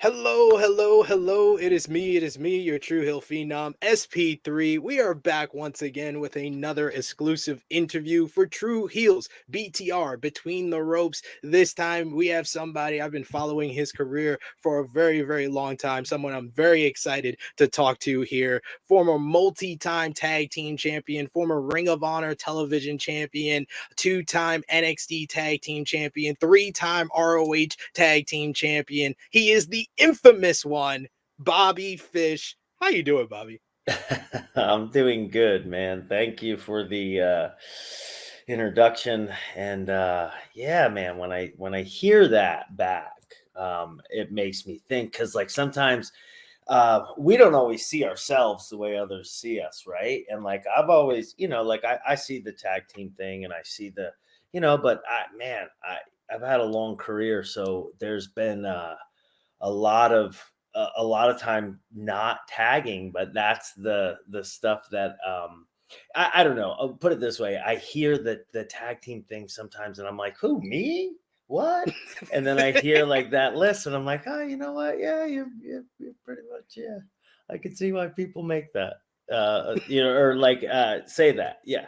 Hello, hello, hello. It is me, your True Hill Phenom, SP3. We are back once again with another exclusive interview for Tru Heels BTR, Between the Ropes. This time we have somebody I've been following his career for a very, very long time, someone I'm very excited to talk to here. Former multi-time tag team champion, former Ring of Honor television champion, two-time NXT tag team champion, three-time ROH tag team champion. He is the infamous one, Bobby Fish. How you doing, Bobby? I'm doing good, man. Thank you for the introduction. And yeah, man, when I hear that back, it makes me think because like sometimes we don't always see ourselves the way others see us, right? And like I've always, like I see the tag team thing and I see but I've had a long career, so there's been a lot of a lot of time not tagging, but that's the stuff that I don't know. I'll put it this way: I hear that the tag team thing sometimes, and I'm like, "Who, me? What?" And then I hear like that list, and I'm like, "Oh, you know what? Yeah, you're pretty much yeah. I can see why people make that, or like say that, yeah."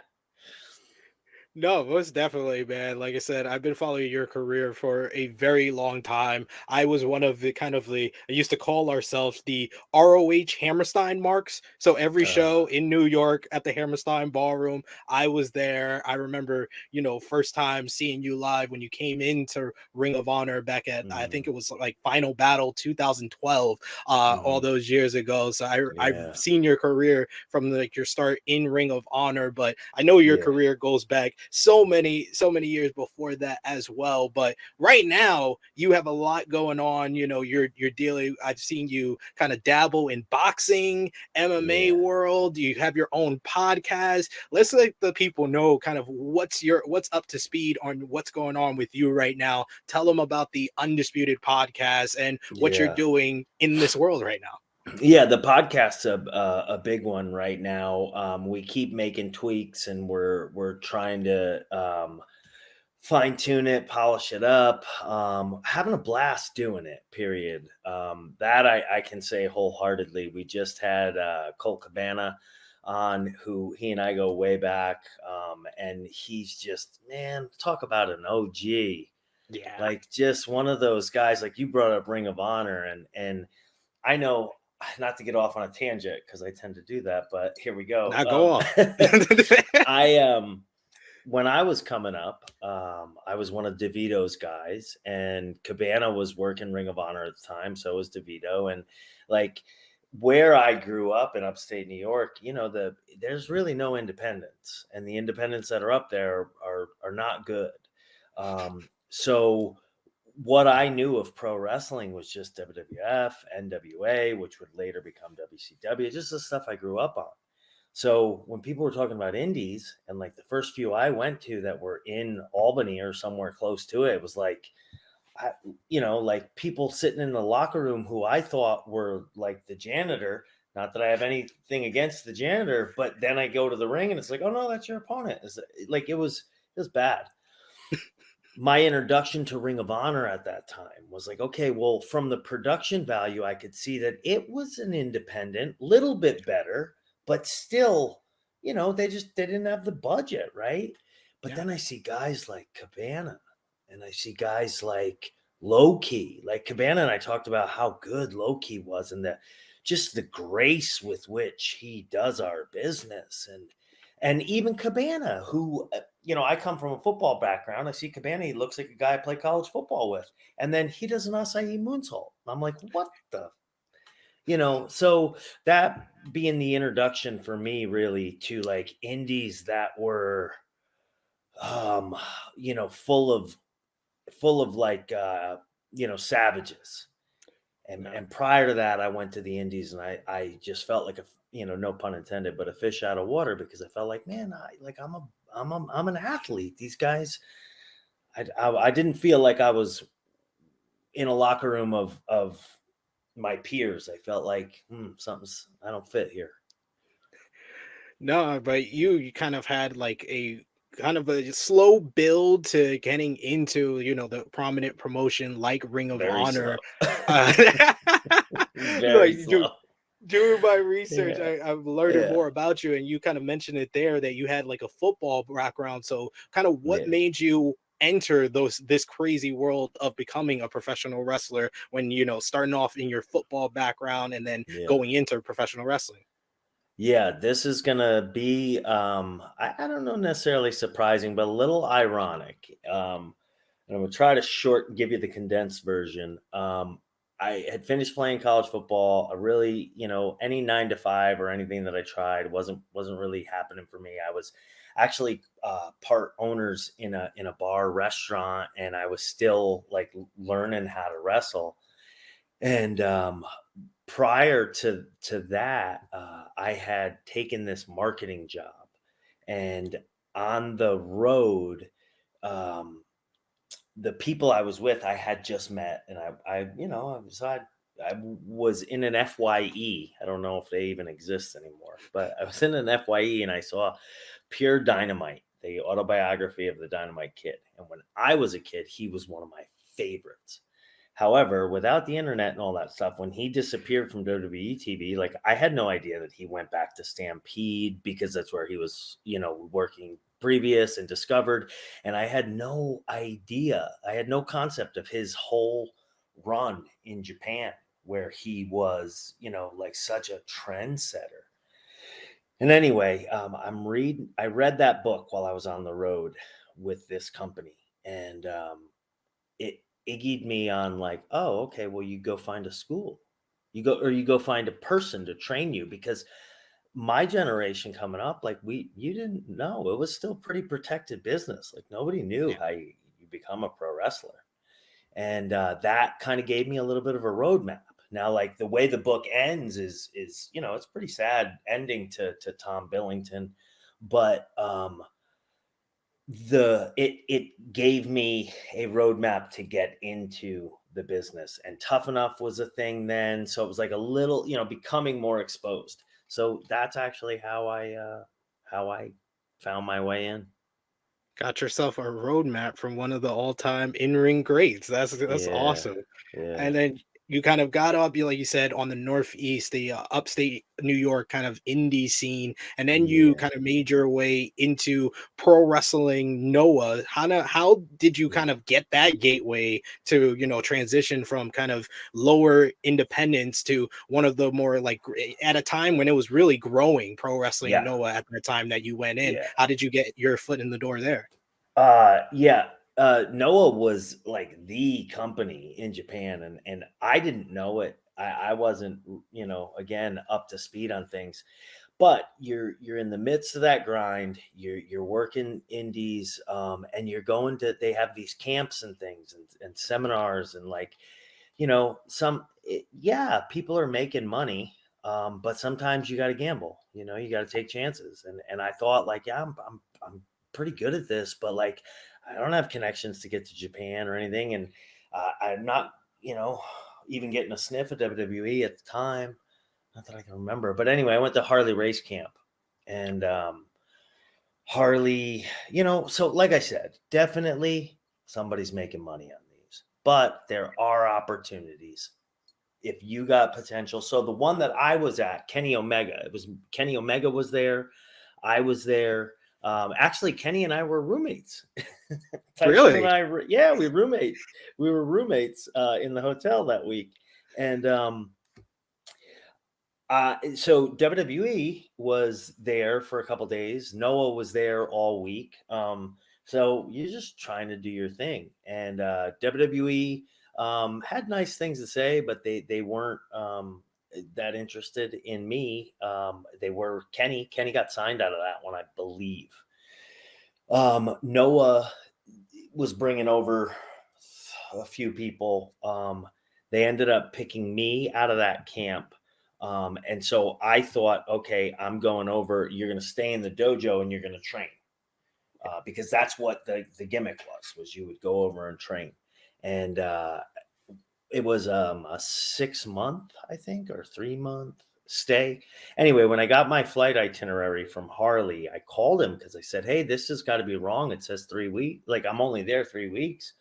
No, most definitely, man. Like I said, I've been following your career for a very long time. I was one of I used to call ourselves the ROH Hammerstein marks. So every Uh, show in New York at the Hammerstein Ballroom, I was there. I remember, first time seeing you live when you came into Ring of Honor back at, I think mm, it was like Final Battle 2012, all mhm, those years ago. So I've yeah, seen your career from like your start in Ring of Honor, but I know your yeah, career goes back so many years before that as well. But right now you have a lot going on. You're dealing. I've seen you kind of dabble in boxing, MMA yeah. world. You have your own podcast. Let's let the people know kind of what's up to speed on what's going on with you right now. Tell them about the Undisputed podcast and what you're Yeah. doing in this world right now. Yeah, the podcast's a big one right now. We keep making tweaks, and we're trying to fine tune it, polish it up. Having a blast doing it. Period. That I can say wholeheartedly. We just had Cole Cabana on, who he and I go way back, and he's just, man, talk about an OG. Yeah. Like just one of those guys. Like you brought up Ring of Honor, and I know, not to get off on a tangent because I tend to do that, but here we go. Now go on. I When I was coming up, I was one of DeVito's guys, and Cabana was working Ring of Honor at the time, so was DeVito, and like where I grew up in upstate New York, there's really no independents, and the independents that are up there are not good. So what I knew of pro wrestling was just WWF, NWA, which would later become WCW, just the stuff I grew up on. So when people were talking about indies, and like the first few I went to that were in Albany or somewhere close to it, it was like, I, like people sitting in the locker room who I thought were like the janitor. Not that I have anything against the janitor, but then I go to the ring and it's like, oh no, that's your opponent. Like it was bad. My introduction to Ring of Honor at that time was like, okay, well, from the production value, I could see that it was an independent, little bit better, but still, they didn't have the budget, right? But Yeah. then I see guys like Cabana, and I see guys like Low Key. Like Cabana and I talked about how good Low Key was, and just the grace with which he does our business, and even Cabana, who, I come from a football background. I see Cabana, he looks like a guy I play college football with. And then he does an acai moonsault. I'm like, what the? So that being the introduction for me really to like indies that were, um, full of like, savages. And, No. and prior to that, I went to the indies and I just felt like no pun intended, but a fish out of water, because I felt like, man, I'm an athlete. These guys, I didn't feel like I was in a locker room of my peers. I felt like I don't fit here. No, but you kind of had like a kind of a slow build to getting into, the prominent promotion like Ring of Very slow. Honor. Uh, Very like slow. doing my research, Yeah. I'm learning Yeah. more about you, and you kind of mentioned it there that you had like a football background. So, kind of what Yeah. made you enter this crazy world of becoming a professional wrestler when starting off in your football background and then Yeah. going into professional wrestling? Yeah, this is gonna be I don't know necessarily surprising, but a little ironic. And I'm gonna try to give you the condensed version. I had finished playing college football. I really, any 9 to 5 or anything that I tried wasn't really happening for me. I was actually part owners in a bar restaurant, and I was still like learning how to wrestle. And prior to that, I had taken this marketing job, and on the road, um, the people I was with, I had just met, and I was in an FYE. I don't know if they even exist anymore, but I was in an FYE, and I saw Pure Dynamite, the autobiography of the Dynamite Kid. And when I was a kid, he was one of my favorites. However, without the internet and all that stuff, when he disappeared from WWE TV, like I had no idea that he went back to Stampede because that's where he was, working previous and discovered. And I had no idea. I had no concept of his whole run in Japan where he was, like such a trendsetter. And anyway, I read that book while I was on the road with this company, and it iggyed me on like, oh, okay, well, you go find a school, you go find a person to train you, because my generation coming up, like you didn't know, it was still pretty protected business. Like nobody knew how you become a pro wrestler, and that kind of gave me a little bit of a roadmap. Now, like the way the book ends is it's pretty sad ending to Tom Billington, but it gave me a roadmap to get into the business, and Tough Enough was a thing then, so it was like a little, becoming more exposed. So that's actually how I found my way in. Got yourself a roadmap from one of the all-time in-ring greats. That's Yeah. awesome. Yeah. And then you kind of got up, like you said, on the Northeast, the upstate New York kind of indie scene, and then you Yeah. kind of made your way into pro wrestling Noah. How did you Yeah. kind of get that gateway to transition from kind of lower independence to one of the more like at a time when it was really growing pro wrestling Yeah. Noah at the time that you went in? Yeah. How did you get your foot in the door there? Yeah. Noah was like the company in Japan, and I didn't know it. I wasn't, again, up to speed on things. But you're in the midst of that grind. You're working indies, and you're going to. They have these camps and things, and seminars, and like, yeah, people are making money, but sometimes you got to gamble. You got to take chances. And I thought like, yeah, I'm pretty good at this, but like, I don't have connections to get to Japan or anything, and I'm not, even getting a sniff at WWE at the time. Not that I can remember, but anyway, I went to Harley Race Camp, and Harley, so like I said, definitely somebody's making money on these, but there are opportunities if you got potential. So the one that I was at, Kenny Omega, it was Kenny Omega was there. I was there. Actually, Kenny and I were roommates. Tyson and Really? I, yeah, we roommates. We were roommates in the hotel that week, and so WWE was there for a couple days. Noah was there all week. So you're just trying to do your thing, and WWE had nice things to say, but they weren't that interested in me. They were Kenny. Kenny got signed out of that one, I believe. Noah was bringing over a few people. They ended up picking me out of that camp. And so I thought, okay, I'm going over. You're going to stay in the dojo and you're going to train, because that's what the gimmick was you would go over and train. And it was a 6 month, I think, or 3 month stay. Anyway, when I got my flight itinerary from Harley, I called him because I said, "Hey, this has got to be wrong. It says 3 weeks. Like I'm only there 3 weeks."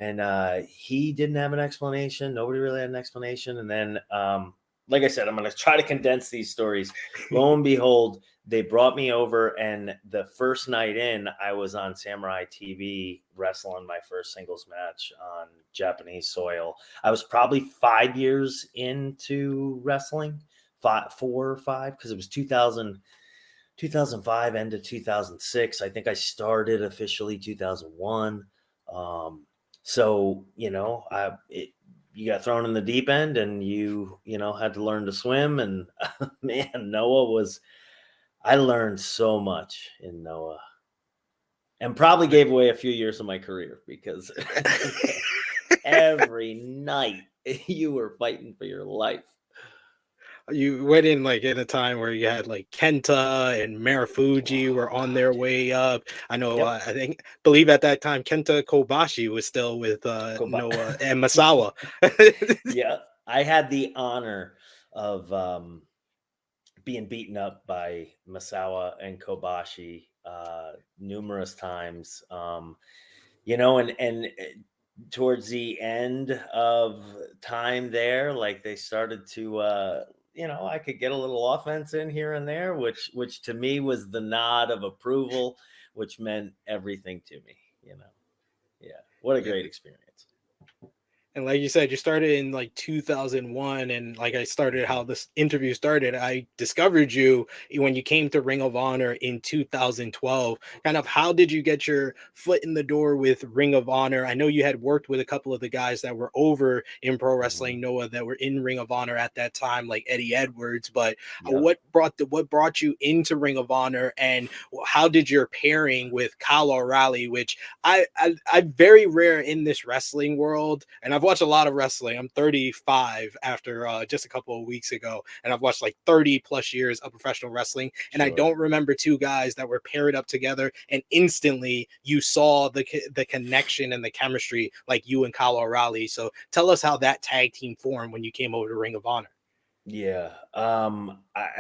And he didn't have an explanation. Nobody really had an explanation. And then, like I said, I'm going to try to condense these stories. Lo and behold, they brought me over, and the first night in, I was on Samurai TV wrestling my first singles match on Japanese soil. I was probably 5 years into wrestling, 4 or 5, because it was 2005 end of 2006. I think I started officially 2001. So, you got thrown in the deep end, and had to learn to swim. And man, I learned so much in Noah, and probably gave away a few years of my career because every night you were fighting for your life. You went in like in a time where you had like Kenta and Marufuji were Oh on gosh, their way up. I know. yep. Believe at that time Kenta Kobashi was still with Noah and Masawa. Yeah, I had the honor of being beaten up by Masawa and Kobashi numerous times. And towards the end of time there, like they started to, I could get a little offense in here and there, which to me was the nod of approval, which meant everything to me. Yeah, what a Yeah. great experience. And like you said, you started in like 2001. And like I started how Mhm. this interview started, I discovered you when you came to Ring of Honor in 2012. Kind of how did you get your foot in the door with Ring of Honor? I know you had worked with a couple of the guys that were over in Pro Mhm. Wrestling Noah that were in Ring of Honor at that time, like Eddie Edwards. But Yep. what brought you into Ring of Honor, and how did your pairing with Kyle O'Reilly, which I'm very rare in this wrestling world, and I've watched a lot of wrestling. I'm 35 after just a couple of weeks ago, and I've watched like 30 plus years of professional wrestling, and I Sure. don't remember two guys that were paired up together, and instantly you saw the connection and the chemistry like you and Kyle O'Reilly. So tell us how that tag team formed when you came over to Ring of Honor. Yeah. I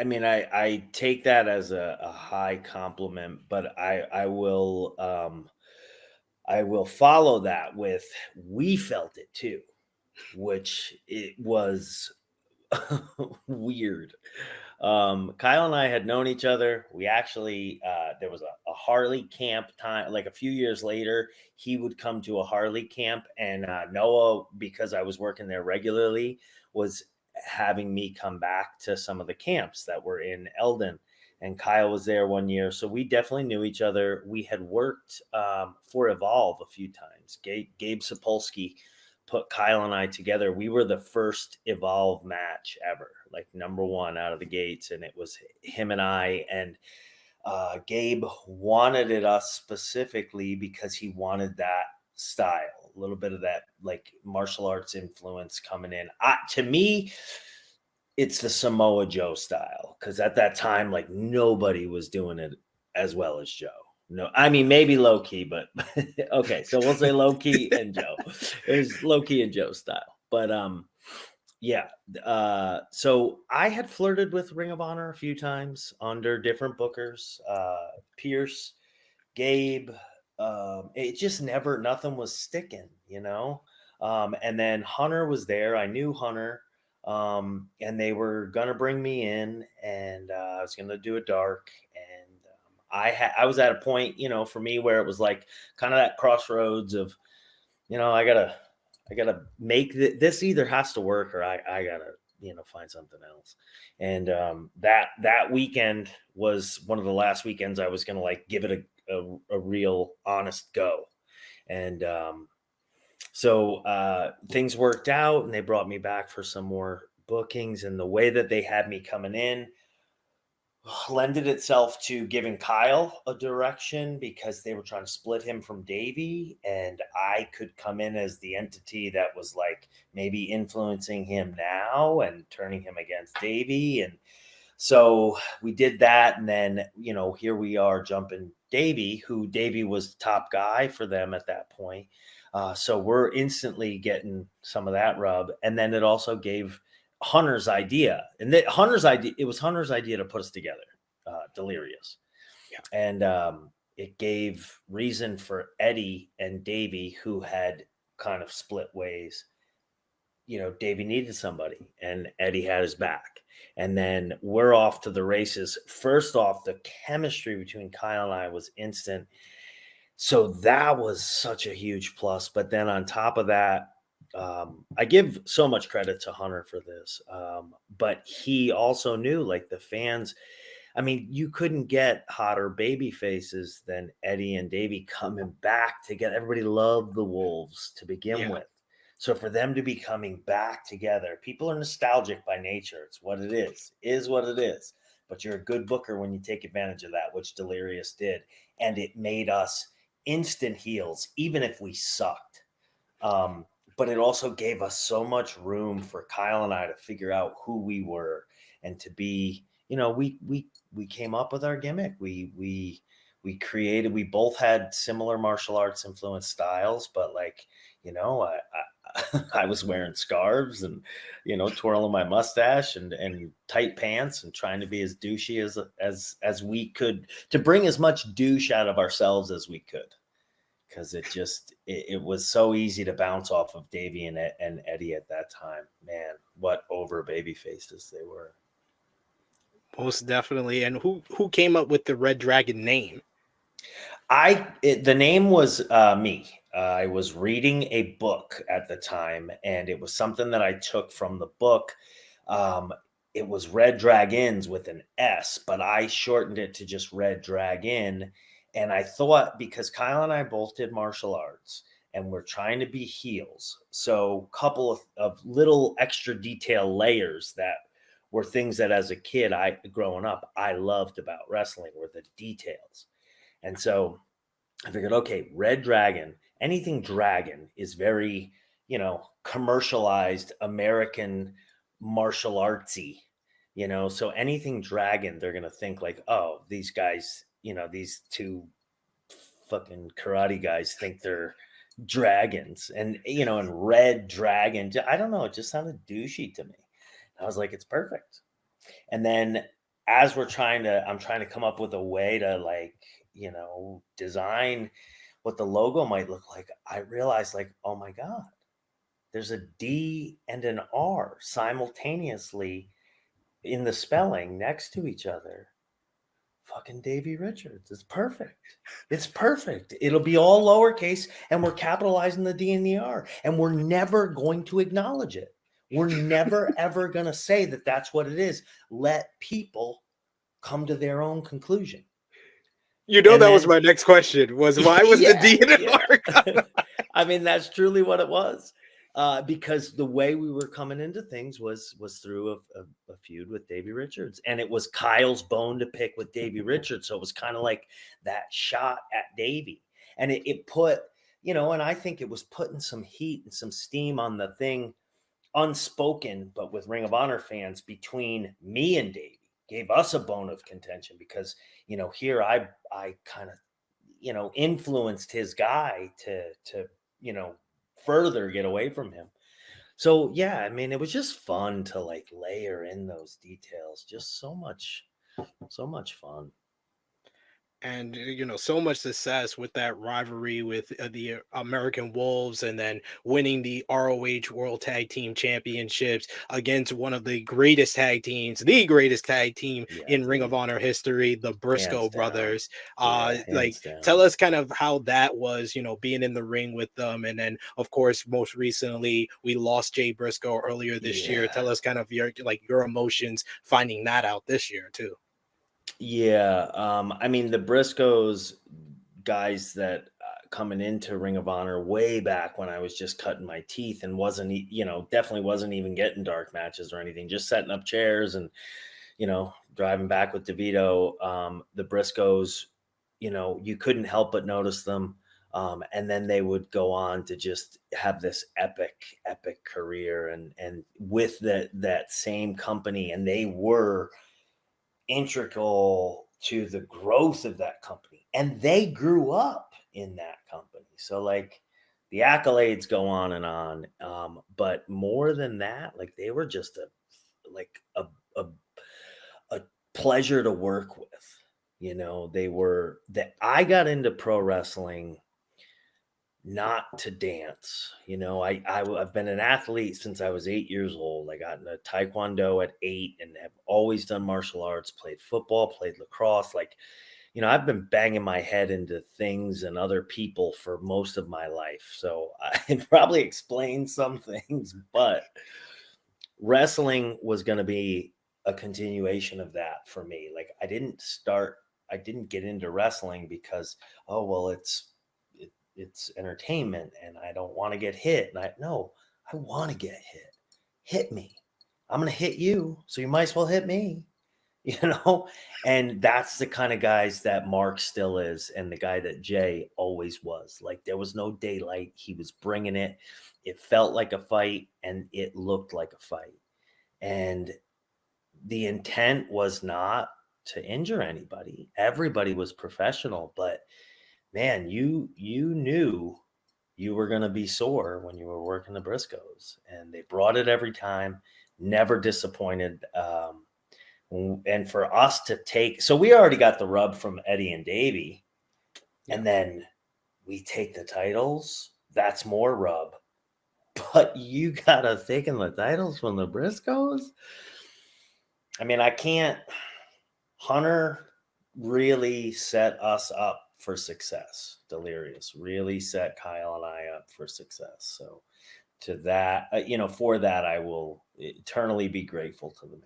mean, I take that as a high compliment, but I will follow that with we felt it too, which it was weird. Kyle and I had known each other. We actually, there was a Harley camp time, like a few years later, he would come to a Harley camp, and Noah, because I was working there regularly, was having me come back to some of the camps that were in Eldon. And Kyle was there one year. So we definitely knew each other. We had worked for Evolve a few times. Gabe Sapolsky put Kyle and I together. We were the first Evolve match ever, like number one out of the gates. And it was him and I. And Gabe wanted it us specifically because he wanted that style, a little bit of that like martial arts influence coming in. To me, it's the Samoa Joe style, because at that time, like nobody was doing it as well as Joe. No, I mean maybe low key, but okay, so we'll say low key and Joe. It was low key and Joe style, but yeah. So I had flirted with Ring of Honor a few times under different bookers, Pierce, Gabe. It just never, nothing was sticking. And then Hunter was there. I knew Hunter, and they were gonna bring me in, and I was gonna do a dark, and I was at a point, for me where it was like kind of that crossroads of, I gotta make this either has to work, or I gotta find something else. And that weekend was one of the last weekends I was gonna like give it a real honest go. And so things worked out, and they brought me back for some more bookings, and the way that they had me coming in lended itself to giving Kyle a direction, because they were trying to split him from Davey, and I could come in as the entity that was like maybe influencing him now and turning him against Davey. And so we did that, and then here we are jumping Davey, who Davey was the top guy for them at that point. So we're instantly getting some of that rub, and then it also gave Hunter's idea, and that Hunter's idea, it was Hunter's idea to put us together, Delirious. Yeah. And it gave reason for Eddie and Davey, who had kind of split ways. Davey needed somebody, and Eddie had his back. And then we're off to the races. First off, the chemistry between Kyle and I was instant. So that was such a huge plus. But then on top of that, I give so much credit to Hunter for this. But he also knew, like, the fans. I mean, you couldn't get hotter baby faces than Eddie and Davey coming back to get everybody loved the Wolves to begin Yeah. with. So for them to be coming back together, people are nostalgic by nature. It's what it is what it is. But you're a good booker when you take advantage of that, which Delirious did. And it made us instant heels, even if we sucked. But it also gave us so much room for Kyle and I to figure out who we were and to be, we came up with our gimmick. We created, we both had similar martial arts influenced styles, but like, I was wearing scarves and, twirling my mustache and tight pants and trying to be as douchey as we could, to bring as much douche out of ourselves as we could. Because it was so easy to bounce off of Davey and Eddie at that time. Man, what over baby faces they were. Most definitely. And who came up with the Red Dragon name? The name was me. I was reading a book at the time, and it was something that I took from the book. It was Red Dragons with an S, but I shortened it to just Red Dragon. And I thought, because Kyle and I both did martial arts and we're trying to be heels, so a couple of little extra detail layers that were things that as a kid, growing up, I loved about wrestling were the details. And so I figured, okay, Red Dragon, anything dragon is very, commercialized American martial artsy, so anything dragon, they're going to think like, oh, these guys, these two fucking karate guys think they're dragons. And, and Red Dragon, I don't know, it just sounded douchey to me. I was like, it's perfect. And then as I'm trying to come up with a way to, like, design what the logo might look like, I realized, like, oh my God, there's a D and an R simultaneously in the spelling next to each other. Fucking Davey Richards. It's perfect. It's perfect. It'll be all lowercase, and we're capitalizing the D and the R, and we're never going to acknowledge it. We're never, ever going to say that that's what it is. Let people come to their own conclusion. That was my next question, was why was the D and R? I mean, that's truly what it was. Because the way we were coming into things was through a feud with Davey Richards, and it was Kyle's bone to pick with Davey Richards. So it was kind of like that shot at Davey, and it put, and I think it was putting some heat and some steam on the thing, unspoken, but with Ring of Honor fans, between me and Davey, gave us a bone of contention because, here I kind of, influenced his guy to, further get away from him. So yeah, I mean, it was just fun to, like, layer in those details. Just so much fun. And so much success with that rivalry with the American Wolves, and then winning the ROH World Tag Team Championships against one of the greatest tag teams, the greatest tag team in Ring of Honor history, the Briscoe brothers. Like, tell us kind of how that was, being in the ring with them, and then of course most recently we lost Jay Briscoe earlier this year. Tell us kind of your emotions finding that out this year too. Yeah, I mean, the Briscoes guys that coming into Ring of Honor way back when I was just cutting my teeth and wasn't, definitely wasn't even getting dark matches or anything, just setting up chairs and, driving back with DeVito. The Briscoes, you couldn't help but notice them. And then they would go on to just have this epic career and with that same company, and they were integral to the growth of that company, and they grew up in that company. So, like, the accolades go on and on, but more than that, like, they were just a like a, a pleasure to work with. You know, they were that I got into pro wrestling not to dance. You know, I've been an athlete since I was 8 years old. I got into Taekwondo at 8 and have always done martial arts, played football, played lacrosse. Like, you know, I've been banging my head into things and other people for most of my life. So I can probably explain some things, but wrestling was going to be a continuation of that for me. Like I didn't get into wrestling because, oh, well, it's entertainment and I don't want to get hit. And no, I want to get hit. Hit me. I'm going to hit you. So you might as well hit me, you know? And that's the kind of guys that Mark still is. And the guy that Jay always was. Like, there was no daylight. He was bringing it. It felt like a fight and it looked like a fight. And the intent was not to injure anybody. Everybody was professional, but man, you knew you were going to be sore when you were working the Briscoes, and they brought it every time, never disappointed. And for us to take, so we already got the rub from Eddie and Davey, and then we take the titles. That's more rub. But you got us taking the titles from the Briscoes. I mean, I can't. Hunter really set us up for success. Delirious really set Kyle and I up for success. So to that, for that, I will eternally be grateful to the man.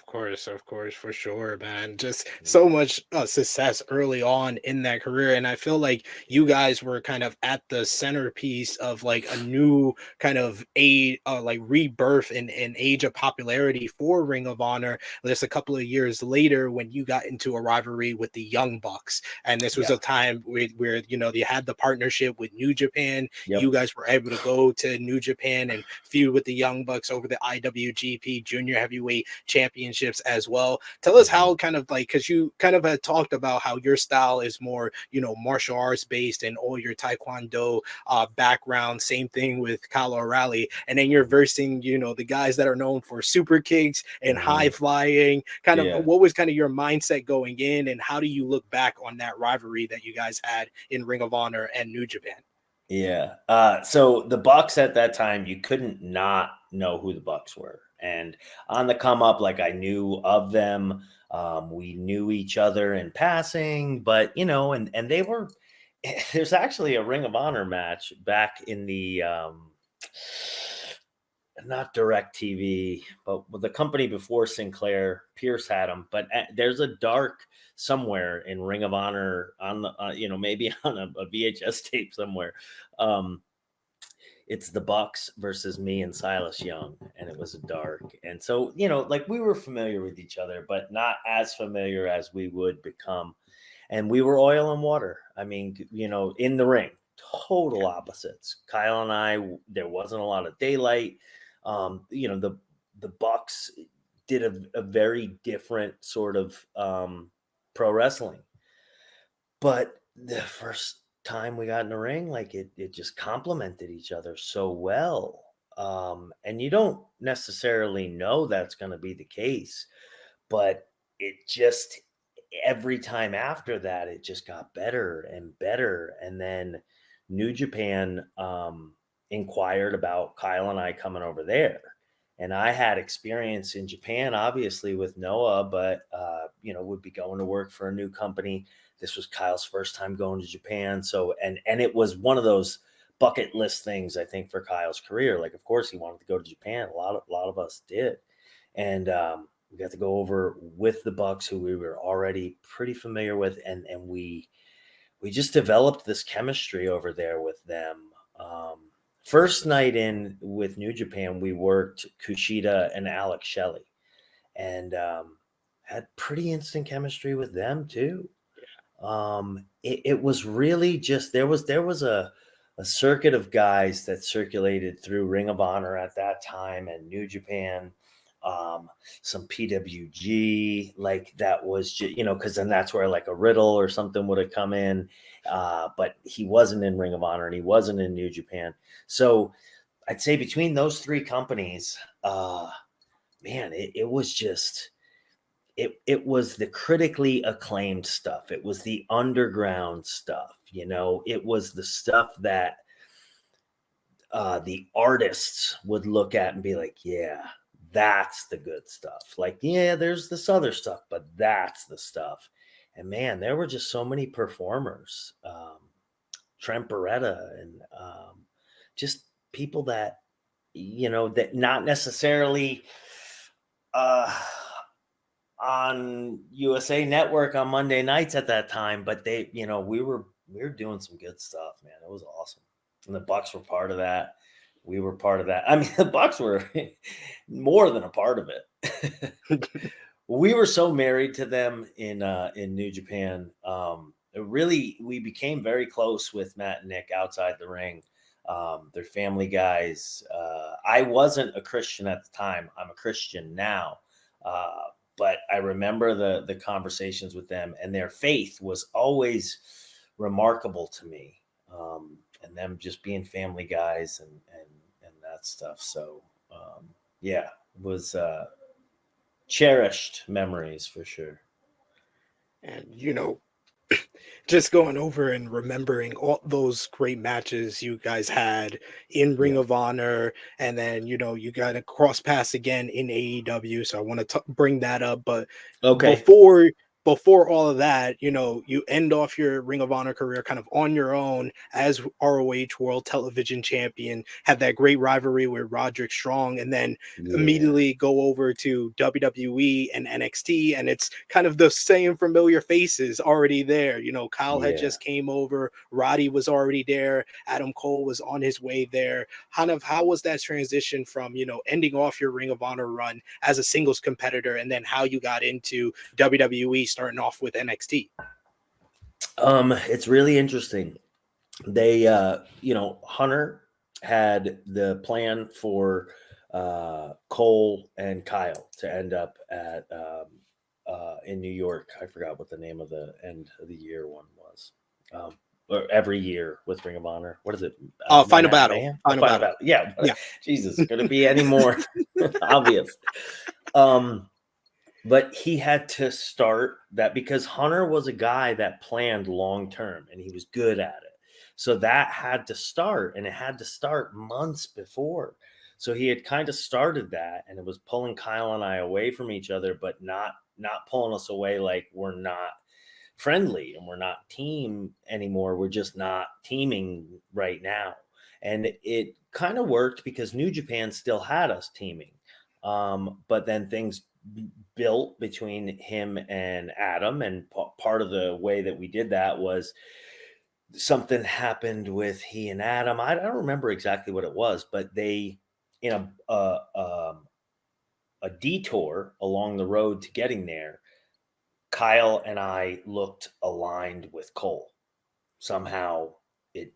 Of course, for sure, man. Just so much success early on in that career. And I feel like you guys were kind of at the centerpiece of like a new kind of like rebirth in age of popularity for Ring of Honor. Just a couple of years later when you got into a rivalry with the Young Bucks. And this was Yeah. a time where, you know, you had the partnership with New Japan. Yep. You guys were able to go to New Japan and feud with the Young Bucks over the IWGP Junior Heavyweight Championship as well. Tell us how kind of like, because you kind of had talked about how your style is more, you know, martial arts based and all your Taekwondo background. Same thing with Kyle O'Reilly. And then you're versing, you know, the guys that are known for super kicks and high flying. Kind of what was kind of your mindset going in, and how do you look back on that rivalry that you guys had in Ring of Honor and New Japan? Yeah. So the Bucks at that time, you couldn't not know who the Bucks were. And on the come up, like I knew of them. We knew each other in passing, but you know, and they were. There's actually a Ring of Honor match back in the not Direct TV, but the company before Sinclair. Pierce had them, but there's a dark somewhere in Ring of Honor on the maybe on a VHS tape somewhere. It's the Bucks versus me and Silas Young, and it was a dark. And so, you know, like we were familiar with each other, but not as familiar as we would become. And we were oil and water. I mean, you know, in the ring, total opposites. Kyle and I, there wasn't a lot of daylight. You know, the Bucks did a very different sort of pro wrestling. But the first time we got in the ring, like it just complemented each other so well. And you don't necessarily know that's going to be the case, but it just every time after that, it just got better and better. And then New Japan inquired about Kyle and I coming over there. And I had experience in Japan, obviously, with Noah, but, would be going to work for a new company. This was Kyle's first time going to Japan. So, and it was one of those bucket list things, I think, for Kyle's career. Like, of course, he wanted to go to Japan. A lot of us did. And we got to go over with the Bucks, who we were already pretty familiar with. And we just developed this chemistry over there with them. First night in with New Japan, we worked Kushida and Alex Shelley, and had pretty instant chemistry with them too. It was really just there was a circuit of guys that circulated through Ring of Honor at that time and New Japan, some PWG, like that was just, because then that's where like a Riddle or something would have come in, but he wasn't in Ring of Honor and he wasn't in New Japan. So I'd say between those three companies, man, it was just it was the critically acclaimed stuff. It was the underground stuff. It was the stuff that the artists would look at and be like, yeah, that's the good stuff. Like, yeah, there's this other stuff, but that's the stuff. And man, there were just so many performers, Trent Beretta, and just people that, that not necessarily uh, on USA Network on Monday nights at that time, but they, we were doing some good stuff, man. It was awesome. And the Bucks were part of that. We were part of that. I mean, the Bucks were more than a part of it. We were so married to them in New Japan. We became very close with Matt and Nick outside the ring. They're family guys. I wasn't a Christian at the time. I'm a Christian now. But I remember the conversations with them, and their faith was always remarkable to me. And them just being family guys and that stuff. So yeah, it was cherished memories for sure. And just going over and remembering all those great matches you guys had in Ring Yeah. of Honor, and then you got to cross paths again in AEW. So I want to bring that up, but Okay. before all of that, you end off your Ring of Honor career kind of on your own as ROH World Television Champion, have that great rivalry with Roderick Strong, and then Yeah. immediately go over to WWE and NXT, and it's kind of the same familiar faces already there. Kyle had Yeah. just came over, Roddy was already there, Adam Cole was on his way there. Kind of how was that transition from, ending off your Ring of Honor run as a singles competitor, and then how you got into WWE starting off with NXT? It's really interesting. They, Hunter had the plan for Cole and Kyle to end up at in New York. I forgot what the name of the end of the year one was. Or every year with Ring of Honor. What is it? Final Manhattan battle. Mayhem? Final Final battle. Battle. Yeah. Yeah. Jesus, could it be any more obvious? But he had to start that because Hunter was a guy that planned long term and he was good at it. So that had to start, and it had to start months before. So he had kind of started that, and it was pulling Kyle and I away from each other, but not pulling us away like we're not friendly and we're not team anymore. We're just not teaming right now. And it kind of worked because New Japan still had us teaming. But then things built between him and Adam. And part of the way that we did that was something happened with he and Adam. I don't remember exactly what it was, but they, in a detour along the road to getting there, Kyle and I looked aligned with Cole. Somehow it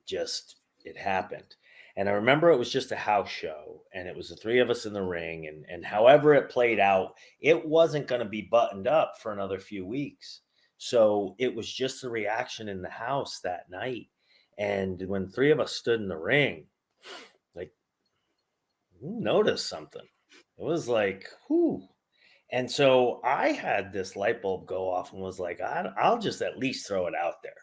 happened. And I remember it was just a house show, and it was the three of us in the ring, and however it played out, it wasn't going to be buttoned up for another few weeks. So it was just the reaction in the house that night. And when three of us stood in the ring, like, we noticed something. It was like, whoo. And so I had this light bulb go off and was like, I'll just at least throw it out there.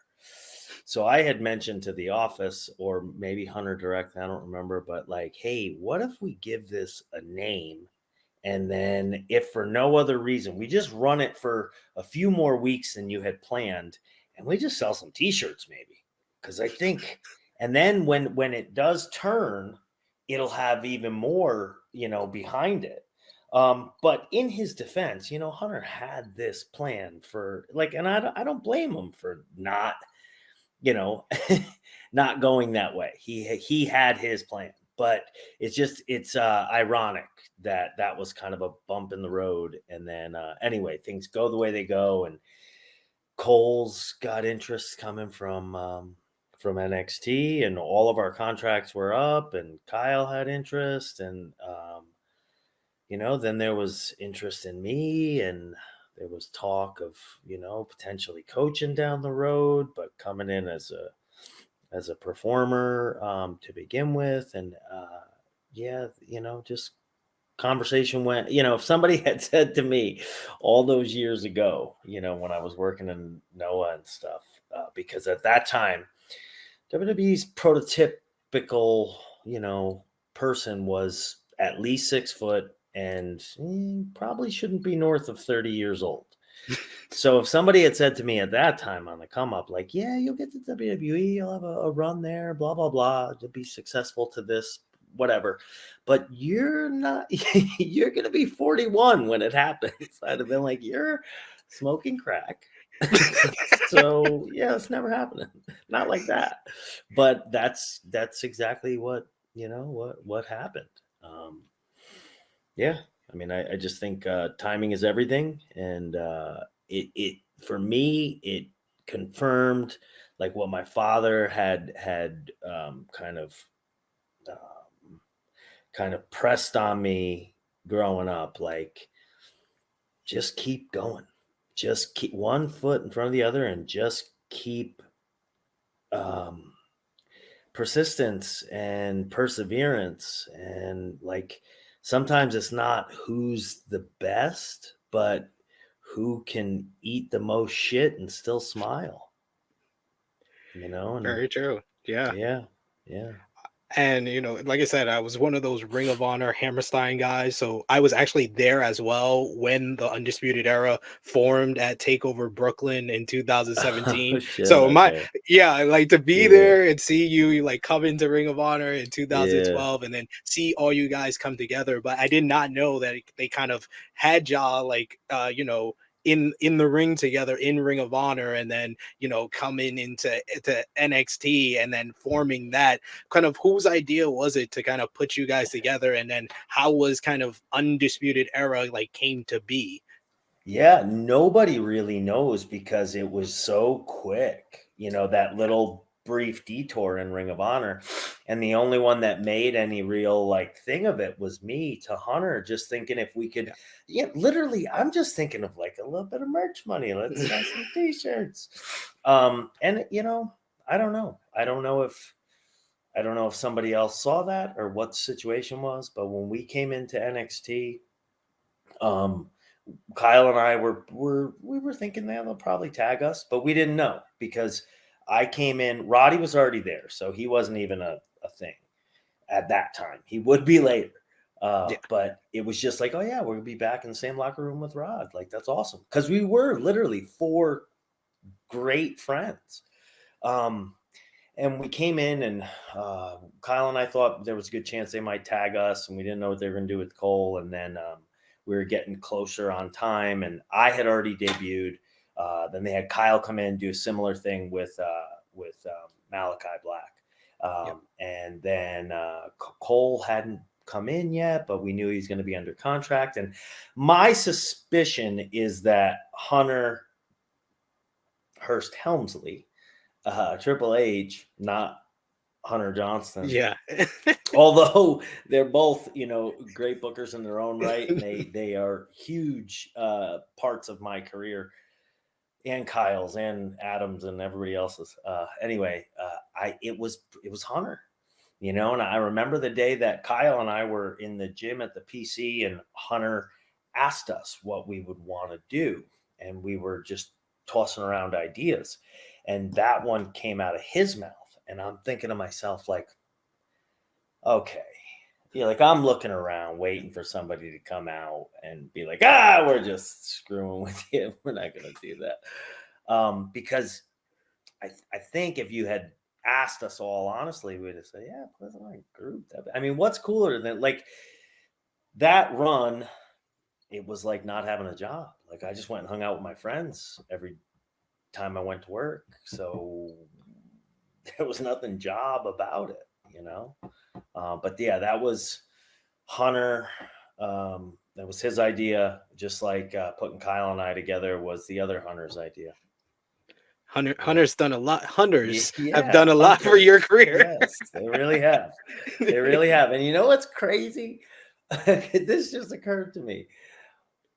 So I had mentioned to the office, or maybe Hunter direct, I don't remember, but like, hey, what if we give this a name? And then if for no other reason, we just run it for a few more weeks than you had planned, and we just sell some t-shirts maybe. Because I think, and then when it does turn, it'll have even more, behind it. But in his defense, Hunter had this plan for like, and I don't blame him for not, you know, not going that way. He had his plan, but it's ironic that was kind of a bump in the road. And then anyway, things go the way they go, and Cole's got interest coming from NXT, and all of our contracts were up, and Kyle had interest, and then there was interest in me, and there was talk of, potentially coaching down the road, but coming in as a performer to begin with. And yeah, just conversation went, if somebody had said to me all those years ago, when I was working in Noah and stuff, because at that time, WWE's prototypical, person was at least 6 foot and probably shouldn't be north of 30 years old. So if somebody had said to me at that time on the come up, like, yeah, you'll get to WWE, you'll have a run there, blah, blah, blah, to be successful to this, whatever. But you're not, you're going to be 41 when it happens. I'd have been like, you're smoking crack. So yeah, it's never happening. Not like that. But that's exactly what happened. Um, yeah, I mean, I just think timing is everything, and it for me it confirmed like what my father had um, kind of pressed on me growing up, like just keep going, just keep one foot in front of the other, and just keep um, persistence and perseverance, and like sometimes it's not who's the best, but who can eat the most shit and still smile, and Very true. Yeah. yeah, yeah. And like I said, I was one of those Ring of Honor Hammerstein guys. So I was actually there as well when the Undisputed Era formed at Takeover Brooklyn in Oh 2017. shit, So okay. yeah, like to be Yeah, there and see you like come into Ring of Honor in yeah. 2012 and then see all you guys come together. But I did not know that they kind of had y'all like in the ring together in Ring of Honor, and then coming into NXT and then forming that. Kind of whose idea was it to kind of put you guys together, and then how was kind of Undisputed Era like came to be? Yeah, nobody really knows because it was so quick, that little brief detour in Ring of Honor. And the only one that made any real like thing of it was me to Hunter, just thinking if we could, Yeah. yeah, literally, I'm just thinking of like a little bit of merch money. Let's sell some t-shirts. And I don't know. I don't know if somebody else saw that or what the situation was, but when we came into NXT, um, Kyle and I we were thinking that they'll probably tag us, but we didn't know because I came in. Roddy was already there, so he wasn't even a thing at that time. He would be later, Yeah. but it was just like, oh yeah, we're gonna be back in the same locker room with Rod. Like that's awesome because we were literally four great friends. Um, and we came in, and Kyle and I thought there was a good chance they might tag us, and we didn't know what they were going to do with Cole. And then we were getting closer on time, and I had already debuted. Then they had Kyle come in and do a similar thing with Malachi Black, Yep. and then Cole hadn't come in yet, but we knew he was going to be under contract. And my suspicion is that Hunter Hurst Helmsley, Triple H, not Hunter Johnston. Yeah. Although they're both, great bookers in their own right, and they are huge parts of my career, and Kyle's and Adams and everybody else's. Anyway, it was Hunter, and I remember the day that Kyle and I were in the gym at the PC, and Hunter asked us what we would want to do, and we were just tossing around ideas, and that one came out of his mouth, and I'm thinking to myself like, okay. Yeah, like I'm looking around waiting for somebody to come out and be like, we're just screwing with you. We're not going to do that. Because I think if you had asked us all honestly, we'd have said, yeah, Pleasant Line Group. I mean, what's cooler than like that run? It was like not having a job. Like I just went and hung out with my friends every time I went to work. So there was nothing job about it. But yeah, that was Hunter. That was his idea, just like putting Kyle and I together was the other Hunter's idea. Yeah. Hunter's done a lot. Hunters have Yeah, done a lot for your hunters. career. Yes, they really have. They really have. And you know what's crazy? This just occurred to me.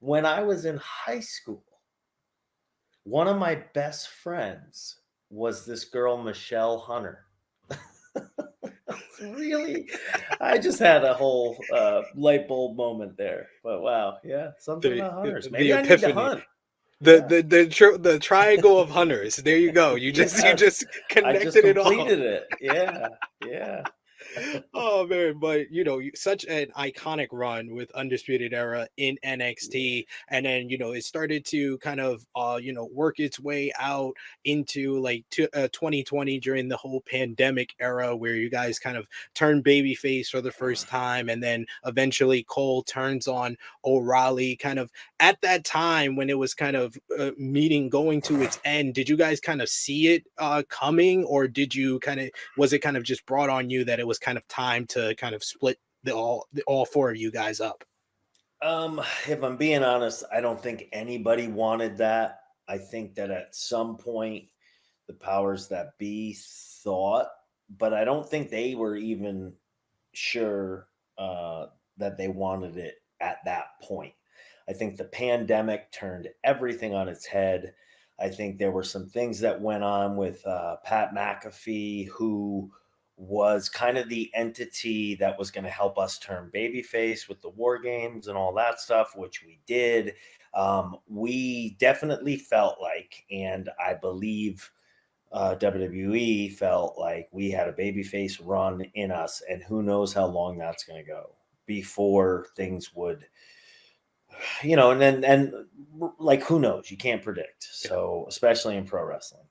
When I was in high school, one of my best friends was this girl, Michelle Hunter. Really? I just had a whole light bulb moment there. But wow, yeah, something the about hunters. the Maybe I need to epiphany. hunt. The Yeah. the the triangle of hunters. There you go. You Yes. just I just connected it all. completed it. Yeah. Yeah. Oh man, but such an iconic run with Undisputed Era in Yeah. NXT, and then it started to kind of work its way out into 2020 during the whole pandemic era, where you guys kind of turned babyface for the first time, and then eventually Cole turns on O'Reilly. Kind of at that time when it was kind of meeting going to its end, did you guys kind of see it coming, or did you kind of was it kind of just brought on you that it was kind of time to kind of split all four of you guys up? If I'm being honest, I don't think anybody wanted that. I think that at some point the powers that be thought, but I don't think they were even sure that they wanted it at that point. I think the pandemic turned everything on its head. I think there were some things that went on with Pat McAfee, who was kind of the entity that was going to help us turn babyface with the war games and all that stuff, which we did. We definitely felt like, and I believe WWE felt like we had a babyface run in us, and who knows how long that's going to go before things would, and like who knows, you can't predict. Yeah. So especially in pro wrestling.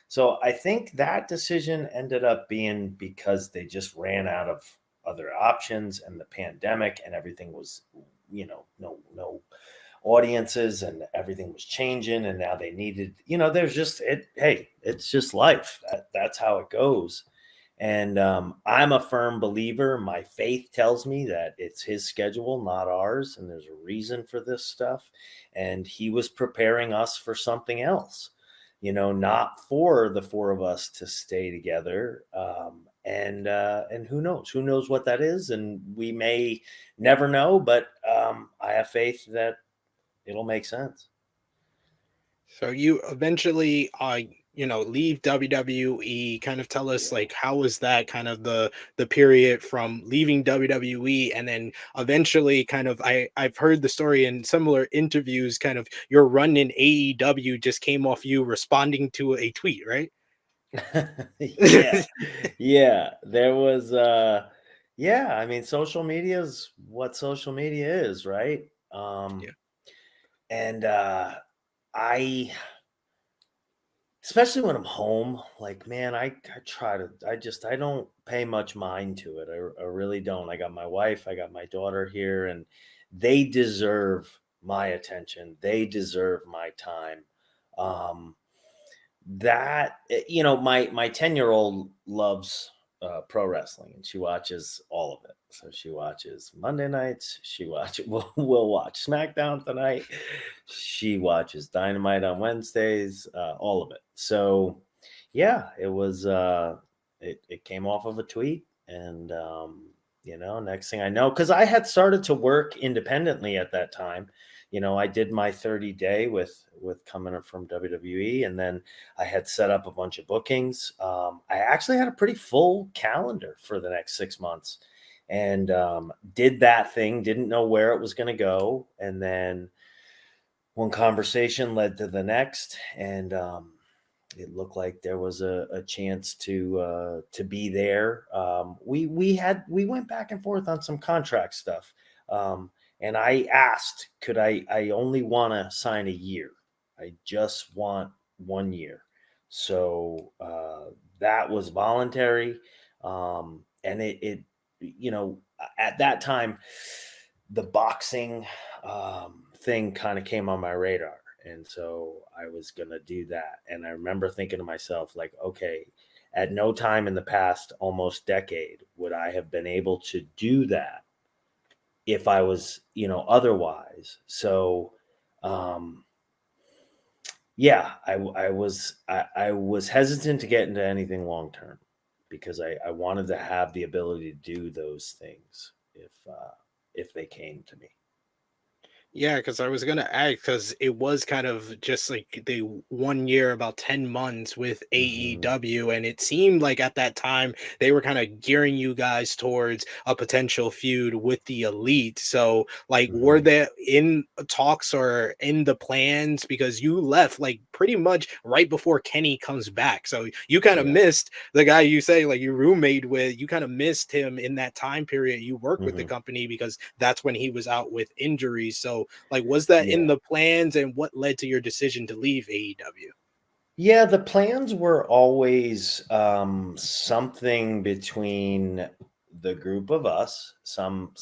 So I think that decision ended up being because they just ran out of other options, and the pandemic and everything was, no audiences, and everything was changing, and now they needed, there's just it. Hey, it's just life. That's how it goes. And I'm a firm believer. My faith tells me that it's his schedule, not ours, and there's a reason for this stuff. And he was preparing us for something else, not for the four of us to stay together. And who knows what that is, and we may never know. But I have faith that it'll make sense. So you eventually leave WWE. Kind of tell us Yeah. like how was that kind of the period from leaving WWE, and then eventually kind of I've heard the story in similar interviews, kind of your run in AEW just came off you responding to a tweet, right? Yeah. Yeah. There was yeah, I mean, social media is what social media is, right? Yeah. And I especially when I'm home, like, man, I try to, I don't pay much mind to it. I really don't. I got my wife, I got my daughter here, and they deserve my attention. They deserve my time. Um, my 10-year-old loves pro wrestling, and she watches all of it. So she watches Monday nights, she watches we'll watch SmackDown tonight, she watches Dynamite on Wednesdays, all of it. So yeah, it was it came off of a tweet, and next thing I know, because I had started to work independently at that time. I did my 30-day with coming up from WWE, and then I had set up a bunch of bookings. I actually had a pretty full calendar for the next 6 months, and did that thing. Didn't know where it was going to go, and then one conversation led to the next, and it looked like there was a chance to be there. We went back and forth on some contract stuff, and I asked, could I only want to sign a year? I just want 1 year. So that was voluntary, and it at that time the boxing thing kind of came on my radar. And so I was going to do that. And I remember thinking to myself, like, okay, at no time in the past almost decade would I have been able to do that if I was, otherwise. So, um, yeah, I was hesitant to get into anything long term because I wanted to have the ability to do those things if they came to me. Yeah, because I was gonna ask, because it was kind of just like the 1 year, about 10 months with Mhm. AEW, and it seemed like at that time they were kind of gearing you guys towards a potential feud with the Elite. So, like, were Mhm. there in talks or in the plans? Because you left like pretty much right before Kenny comes back. So you kind of Yeah. missed the guy you say like you roommate with, you kind of missed him in that time period you worked with the Mhm. company, because that's when he was out with injuries. So, like, was that in Yeah. the plans, and what led to your decision to leave AEW? Yeah, the plans were always, something between the group of us, some,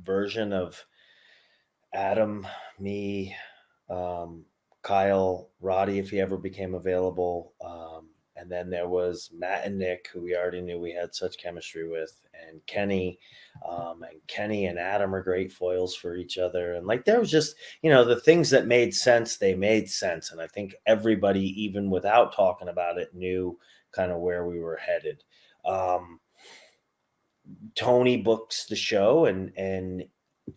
version of Adam, me, um, Kyle, Roddy, if he ever became available. And then there was Matt and Nick, who we already knew we had such chemistry with, and Kenny. And Kenny and Adam are great foils for each other. And like there was just, the things that made sense, they made sense. And I think everybody, even without talking about it, knew kind of where we were headed. Um, Tony books the show, and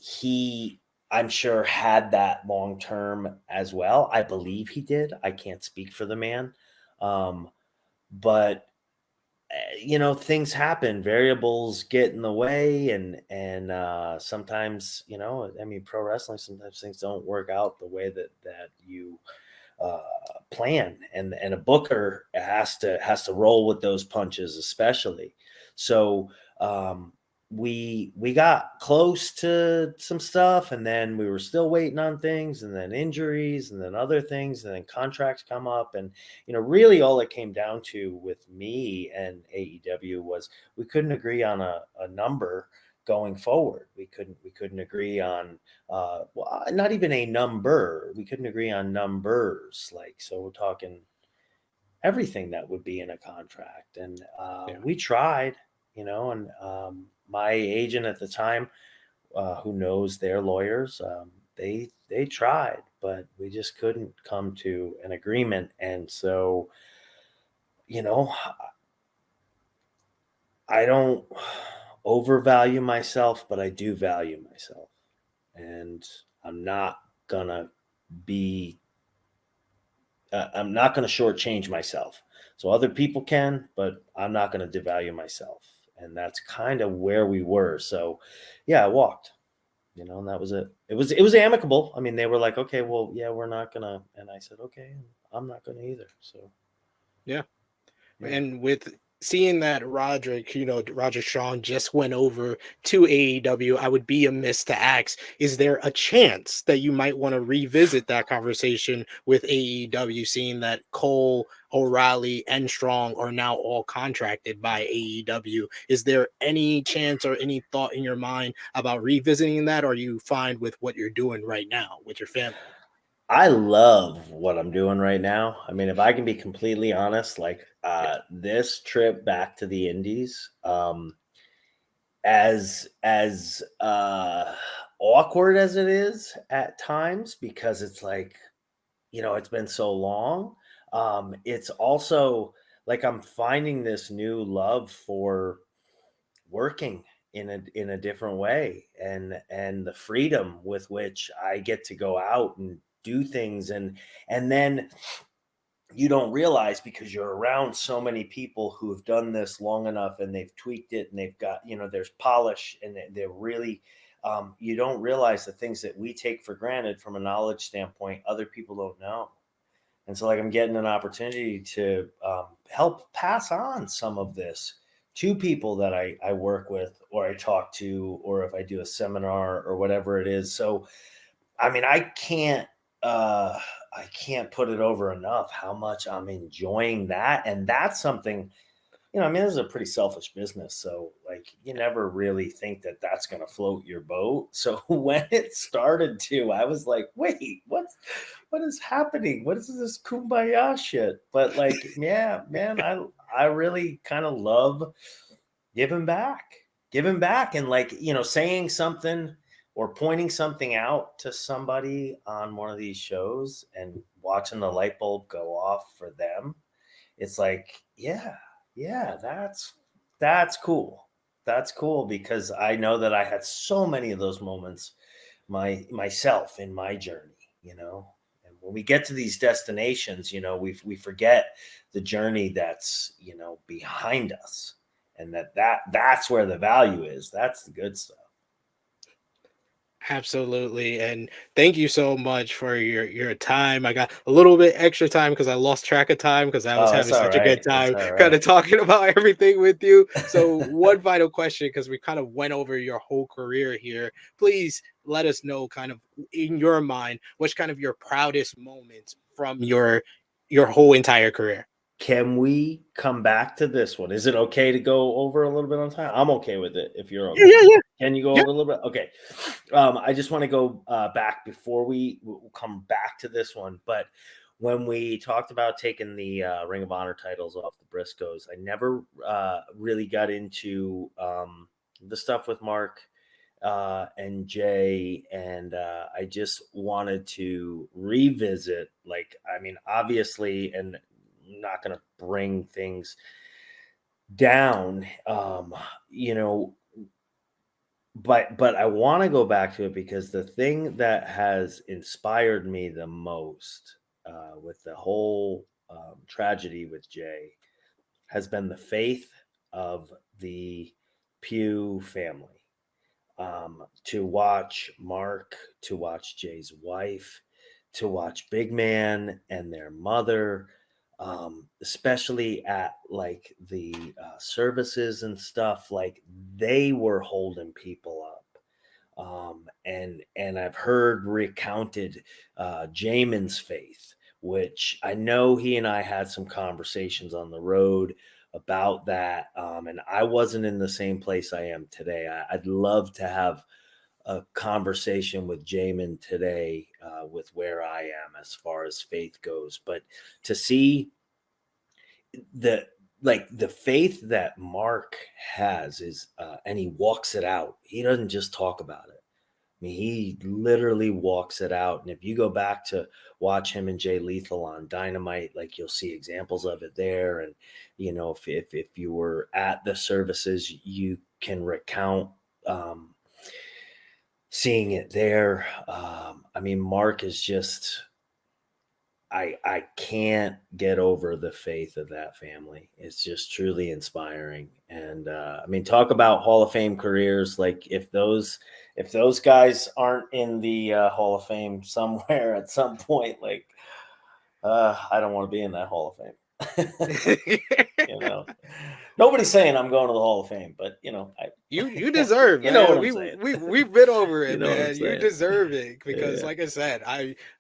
he, I'm sure, had that long term as well. I believe he did. I can't speak for the man. But things happen, variables get in the way, and sometimes, I mean, pro wrestling, sometimes things don't work out the way that you uh, plan, and a booker has to roll with those punches, especially. So we got close to some stuff, and then we were still waiting on things, and then injuries, and then other things, and then contracts come up, and really all it came down to with me and AEW was we couldn't agree on a number going forward. We couldn't agree on well, not even a number. We couldn't agree on numbers. Like, so we're talking everything that would be in a contract. And Yeah. we tried, and my agent at the time, who knows their lawyers, they tried, but we just couldn't come to an agreement. And so, you know, I don't overvalue myself, but I do value myself. And I'm not gonna be I'm not going to shortchange myself. So other people can, but I'm not going to devalue myself. And that's kind of where we were. So, yeah, I walked. And that was it. It was amicable. I mean, they were like, okay, well, yeah, we're not gonna. And I said, okay, I'm not gonna either. So, Yeah. yeah. And with seeing that Roger Strong just went over to AEW, I would be amiss to ask, is there a chance that you might want to revisit that conversation with AEW, seeing that Cole, O'Reilly, and Strong are now all contracted by AEW? Is there any chance or any thought in your mind about revisiting that, or are you fine with what you're doing right now with your family? I love what I'm doing right now. I mean, if I can be completely honest, like Yeah. this trip back to the Indies, as awkward as it is at times, because it's like, it's been so long. It's also like I'm finding this new love for working in a different way, and the freedom with which I get to go out and do things, and then you don't realize, because you're around so many people who have done this long enough, and they've tweaked it, and they've got, there's polish, and they're really, you don't realize the things that we take for granted from a knowledge standpoint, other people don't know. And so, like, I'm getting an opportunity to help pass on some of this to people that I work with, or I talk to, or if I do a seminar or whatever it is. So, I mean, I can't put it over enough how much I'm enjoying that. And that's something, I mean, this is a pretty selfish business. So, like, you never really think that that's going to float your boat. So, when it started to, I was like, wait, what is happening? What is this kumbaya shit? But, like, yeah, man, I really kind of love giving back, and, like, saying something or pointing something out to somebody on one of these shows and watching the light bulb go off for them. It's like, yeah, yeah, that's cool. That's cool, because I know that I had so many of those moments myself in my journey, you know. And when we get to these destinations, you know, we forget the journey that's, you know, behind us, and that's where the value is. That's the good stuff. Absolutely. And thank you so much for your time. I got a little bit extra time because I lost track of time because I was Oh, that's having all such a good right. That's time all kind right. of talking about everything with you. So one final question, because we kind of went over your whole career here. Please let us know kind of in your mind what's kind of your proudest moments from your whole entire career. Can we come back to this one? Is it okay to go over a little bit on time? I'm okay with it if you're Yeah, okay. yeah, yeah. Can you go Yeah. over a little bit? Okay. I just want to go back before we'll come back to this one. But when we talked about taking the Ring of Honor titles off the Briscoes, I never really got into the stuff with Mark and Jay, and I just wanted to revisit. Like, I mean, obviously, and I'm not going to bring things down, you know, but I want to go back to it because the thing that has inspired me the most with the whole tragedy with Jay has been the faith of the Pugh family. To watch Mark, to watch Jay's wife, to watch Big Man and their mother, especially at like the services and stuff, like they were holding people up. And I've heard recounted Jamin's faith, which I know he and I had some conversations on the road about that. And I wasn't in the same place I am today. I'd love to have a conversation with Jamin today with where I am as far as faith goes. But to see the the faith that Mark has is, and he walks it out. He doesn't just talk about it. I mean, he literally walks it out. And if you go back to watch him and Jay Lethal on Dynamite, like you'll see examples of it there. And, you know, if you were at the services, you can recount seeing it there. I mean, Mark is just, I can't get over the faith of that family. It's just truly inspiring. And I mean, talk about Hall of Fame careers. Like if those guys aren't in the Hall of Fame somewhere at some point, like I don't want to be in that Hall of Fame. You know, nobody's saying I'm going to the Hall of Fame, but you know, You deserve, you know what man. I'm We saying. we we've been over You it, know what I'm man. You saying. deserve it because, Yeah, like I said,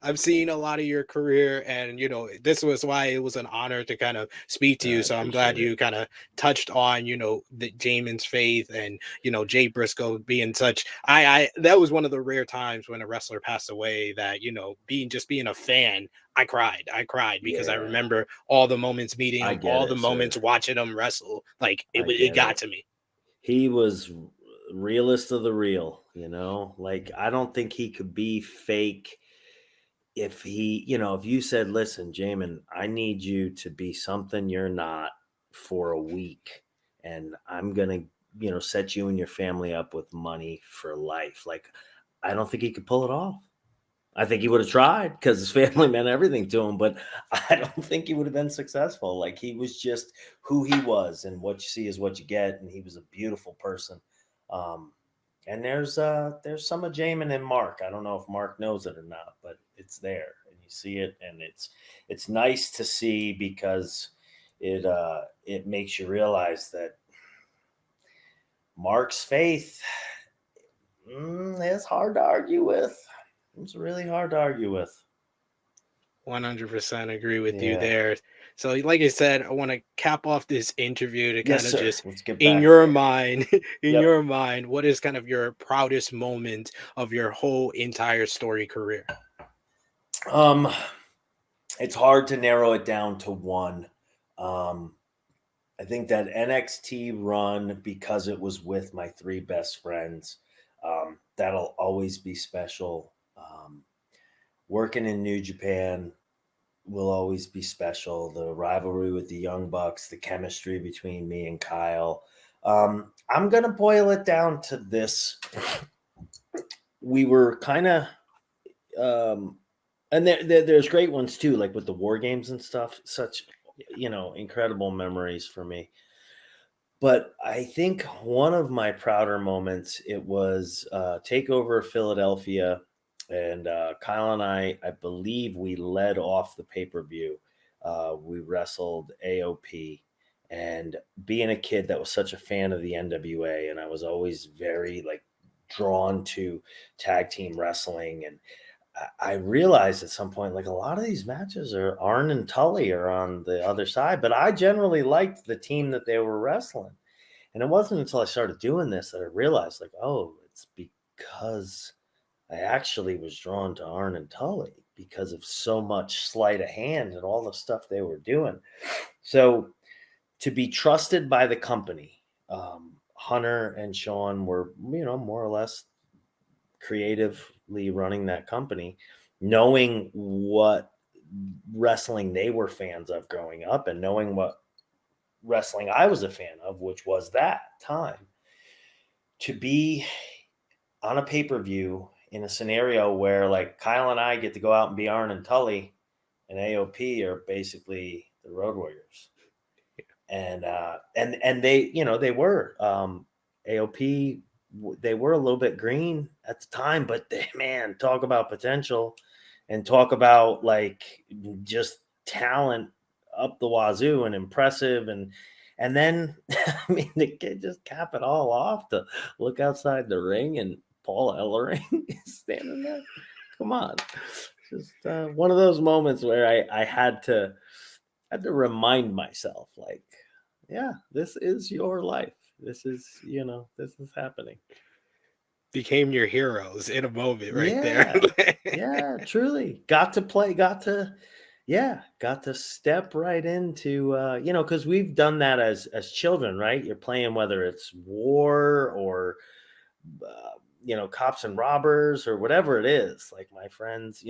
I've seen a lot of your career, and this was why it was an honor to kind of speak to you. I So I'm glad appreciate it. you kind of touched on the Jamin's faith and Jay Briscoe being such. I that was one of the rare times when a wrestler passed away that being a fan. I cried because I Yeah, remember all the moments meeting I him, get all the it, moments sir. watching him wrestle. Like I it get got it. to me. He was realest of the real, you know? Like I don't think he could be fake if he, you know, if you said, "Listen, Jamin, I need you to be something you're not for a week and I'm going to, you know, set you and your family up with money for life." Like I don't think he could pull it off. I think he would have tried because his family meant everything to him, but I don't think he would have been successful. Like he was just who he was, and what you see is what you get. And he was a beautiful person. Um, and there's some of Jamin and Mark. I don't know if Mark knows it or not, but it's there, and you see it, and it's nice to see because it makes you realize that Mark's faith is hard to argue with. It's really hard to argue with. 100% agree with you Yeah. there. So, like I said, I want to cap off this interview to Yes, kind of sir. just Let's get in back your there. mind, in Yep. your mind, what is kind of your proudest moment of your whole entire story career? Um, it's hard to narrow it down to one. Um, I think that NXT run, because it was with my three best friends, that'll always be special. Working in New Japan will always be special. The rivalry with the Young Bucks, the chemistry between me and Kyle. I'm gonna boil it down to this we were kind of, and there's great ones too, like with the war games and stuff. Such, incredible memories for me. But I think one of my prouder moments, it was Takeover Philadelphia, and Kyle and I believe we led off the pay-per-view. We wrestled AOP, and being a kid that was such a fan of the NWA, and I was always very drawn to tag team wrestling, and I realized at some point, a lot of these matches are Arn and Tully are on the other side, but I generally liked the team that they were wrestling. And it wasn't until I started doing this that I realized, it's because I actually was drawn to Arn and Tully because of so much sleight of hand and all the stuff they were doing. So to be trusted by the company, Hunter and Sean were, more or less creatively running that company, knowing what wrestling they were fans of growing up and knowing what wrestling I was a fan of, which was that time, to be on a pay-per-view in a scenario where Kyle and I get to go out and be Arn and Tully, and AOP are basically the Road Warriors. And they, they were AOP, they were a little bit green at the time, but talk about potential and talk about just talent up the wazoo and impressive. And then, the kid just cap it all off to look outside the ring and Paul Ellering is standing there. Come on. Just one of those moments where I had to remind myself, this is your life. This is, this is happening. Became your heroes in a moment right there. Yeah, truly. Got to step right into, because we've done that as children, right? You're playing, whether it's war or, cops and robbers or whatever it is. Like my friends,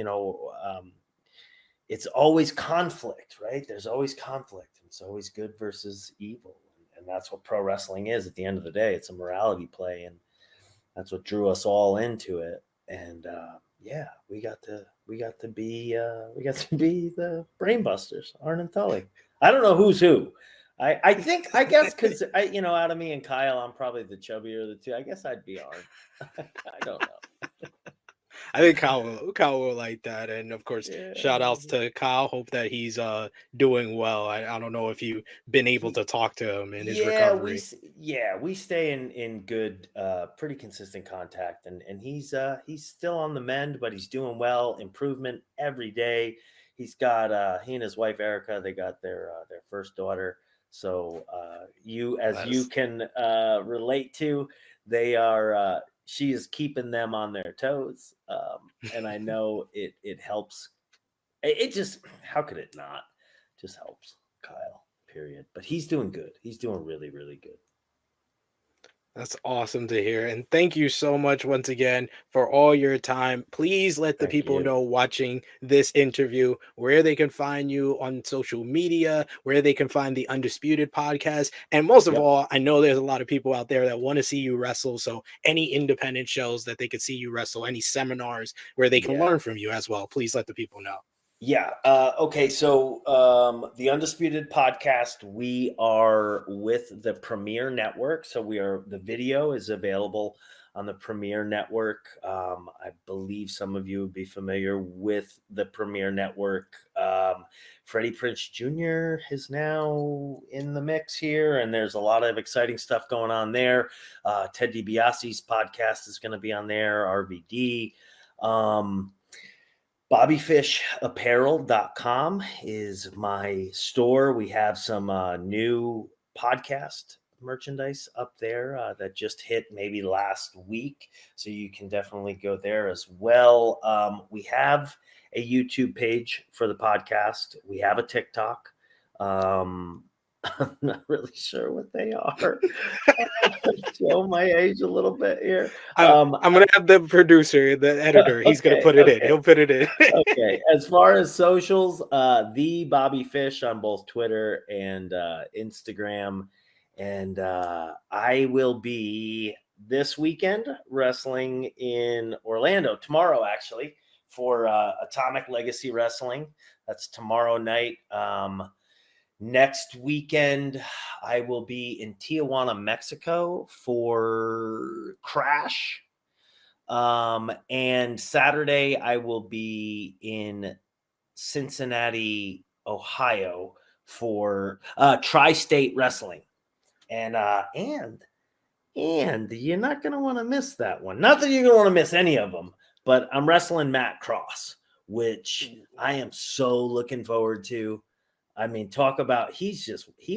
it's always conflict, right? There's always conflict. It's always good versus evil. And that's what pro wrestling is at the end of the day. It's a morality play. And that's what drew us all into it. And we got to be the brainbusters, Arn and Tully. I don't know who's who. I guess because out of me and Kyle, I'm probably the chubbier of the two. I guess I'd be Arn. I don't know. I think Kyle will like that, and of course, shout outs to Kyle. Hope that he's doing well. I don't know if you've been able to talk to him in his recovery. We stay in good, pretty consistent contact, and he's still on the mend, but he's doing well. Improvement every day. He's got he and his wife Erica. They got their first daughter. So you can relate to, they are. She is keeping them on their toes. And I know it helps. It just, how could it not? Just helps Kyle, period. But he's doing good. He's doing really, really good. That's awesome to hear. And thank you so much once again for all your time. Please let the people know watching this interview where they can find you on social media, where they can find the Undisputed podcast. And most of all, I know there's a lot of people out there that want to see you wrestle. So any independent shows that they could see you wrestle, any seminars where they can learn from you as well, please let the people know. Yeah. Okay. So the Undisputed podcast, we are with the Premier Network. So the video is available on the Premier Network. I believe some of you would be familiar with the Premier Network. Freddie Prinze Jr. is now in the mix here, and there's a lot of exciting stuff going on there. Ted DiBiase's podcast is going to be on there, RVD. BobbyFishApparel.com is my store. We have some new podcast merchandise up there that just hit maybe last week. So you can definitely go there as well. We have a YouTube page for the podcast. We have a TikTok. I'm not really sure what they are. Show my age a little bit here. I'm going to have the producer, the editor. He's going to put it in. He'll put it in. Okay. As far as socials, the Bobby Fish on both Twitter and Instagram. And I will be this weekend, wrestling in Orlando tomorrow, actually, for Atomic Legacy Wrestling. That's tomorrow night. Next weekend, I will be in Tijuana, Mexico for Crash. And Saturday, I will be in Cincinnati, Ohio for Tri-State Wrestling. And you're not going to want to miss that one. Not that you're going to want to miss any of them, but I'm wrestling Matt Cross, which I am so looking forward to. I mean, talk about he's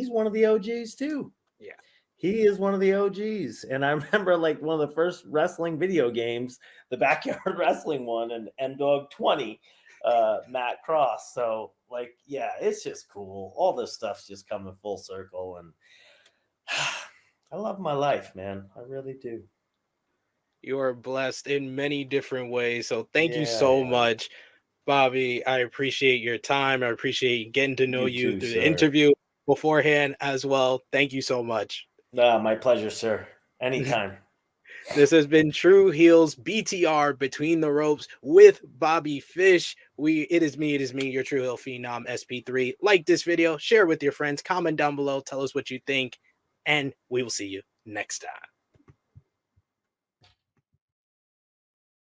one of the OGs too. Yeah. He is one of the OGs. And I remember like one of the first wrestling video games, the Backyard Wrestling one and M-Dog 20, Matt Cross. So like, yeah, it's just cool. All this stuff's just coming full circle. And I love my life, man. I really do. You are blessed in many different ways. So thank you Yeah, so yeah. much, Bobby. I appreciate your time. I appreciate getting to know you too, through the sir. interview beforehand as well. Thank you so much. My pleasure, sir. Anytime. This has been Tru Heels BTR Between the Ropes with Bobby Fish. It is me, your Tru Heel Phenom SP3. Like this video, share with your friends, comment down below, tell us what you think, and we will see you next time.